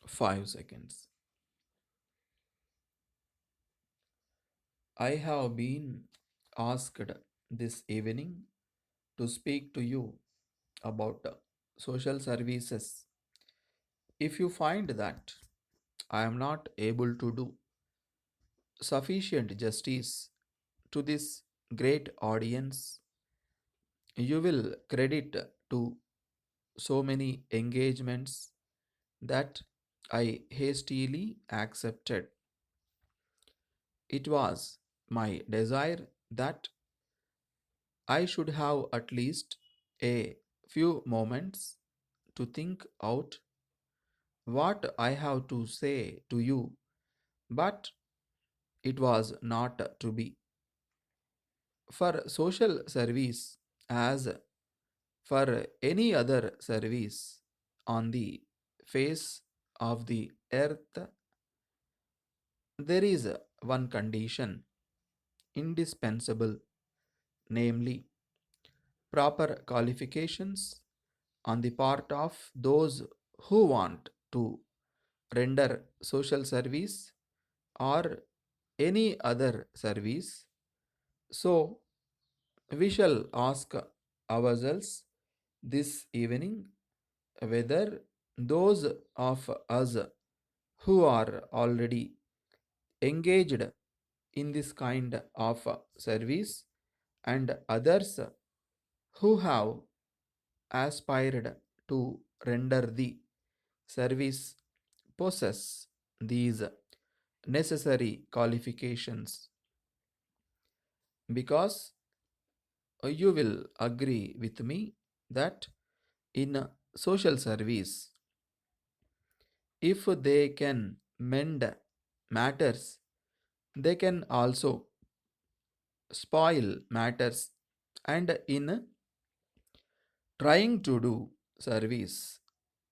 5 seconds. I have been asked this evening to speak to you about social services. If you find that I am not able to do sufficient justice to this great audience, you will credit to so many engagements that I hastily accepted. It was my desire that I should have at least a few moments to think out what I have to say to you, but it was not to be. For social service, as for any other service on the face of the earth, there is one condition indispensable, namely proper qualifications on the part of those who want to render social service or any other service. So, we shall ask ourselves this evening whether those of us who are already engaged in this kind of service and others who have aspired to render the service possess these necessary qualifications, because you will agree with me that in social service, if they can mend matters, they can also spoil matters. And in trying to do service,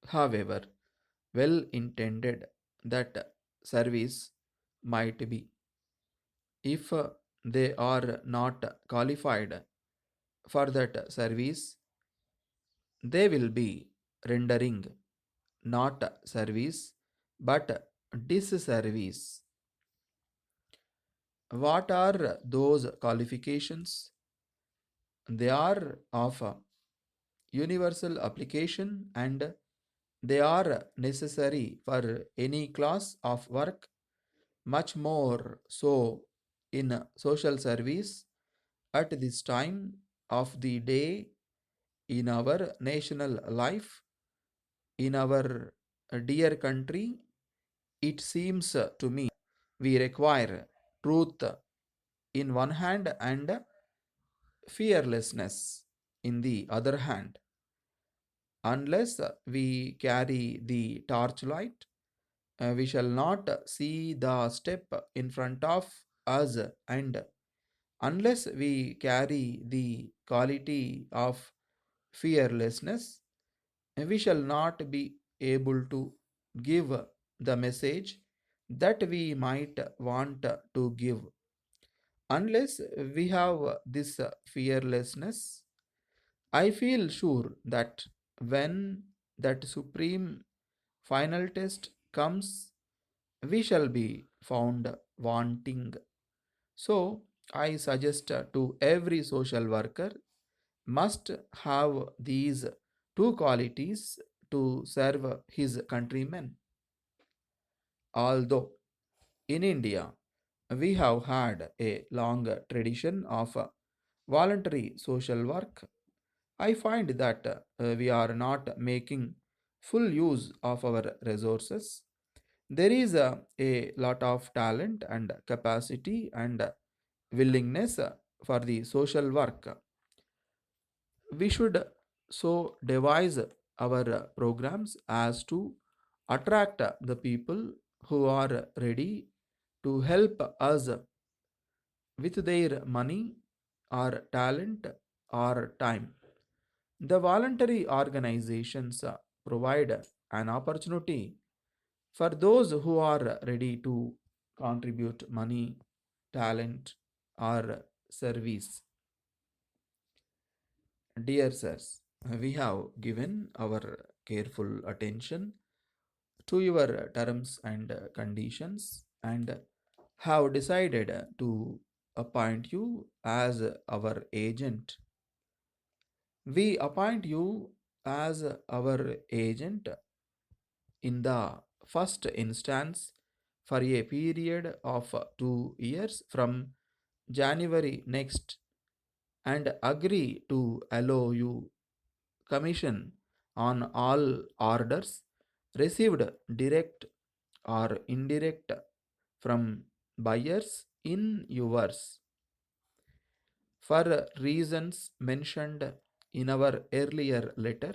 however well intended that service might be, if they are not qualified for that service, they will be rendering not service but disservice. What are those qualifications? They are of universal application and they are necessary for any class of work, much more so in social service at this time of the day in our national life, in our dear country. It seems to me we require truth in one hand and fearlessness in the other hand. Unless we carry the torchlight, we shall not see the step in front of us, and unless we carry the quality of fearlessness, we shall not be able to give the message that we might want to give. Unless we have this fearlessness, I feel sure that when that supreme final test comes, we shall be found wanting. So, I suggest to every social worker must have these two qualities to serve his countrymen. Although in India we have had a long tradition of voluntary social work, I find that we are not making full use of our resources. There is a lot of talent and capacity and willingness for the social work. We should so devise our programs as to attract the people who are ready to help us with their money or talent or time. The voluntary organizations provide an opportunity for those who are ready to contribute money, talent, or service. Dear sirs, we have given our careful attention to your terms and conditions and have decided to appoint you as our agent. We appoint you as our agent in the first instance for a period of 2 years from January next and agree to allow you commission on all orders received direct or indirect from buyers in yours for reasons mentioned in our earlier letter.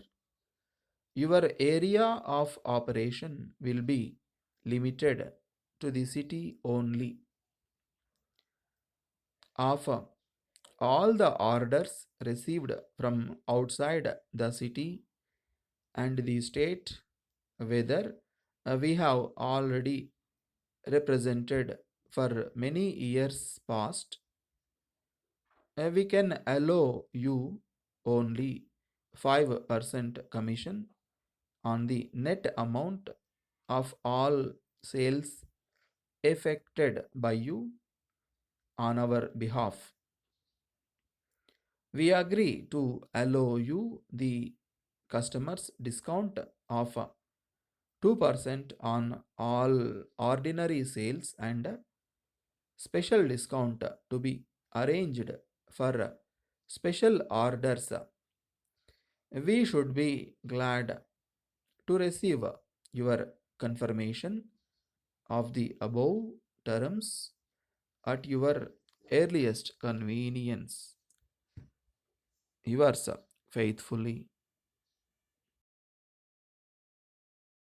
Your area of operation will be limited to the city only. Of all the orders received from outside the city and the state, whether we have already represented for many years past, we can allow you only 5% commission on the net amount of all sales effected by you on our behalf. We agree to allow you the customers discount of 2% on all ordinary sales and special discount to be arranged for special orders. We should be glad to receive your confirmation of the above terms at your earliest convenience. Yours faithfully,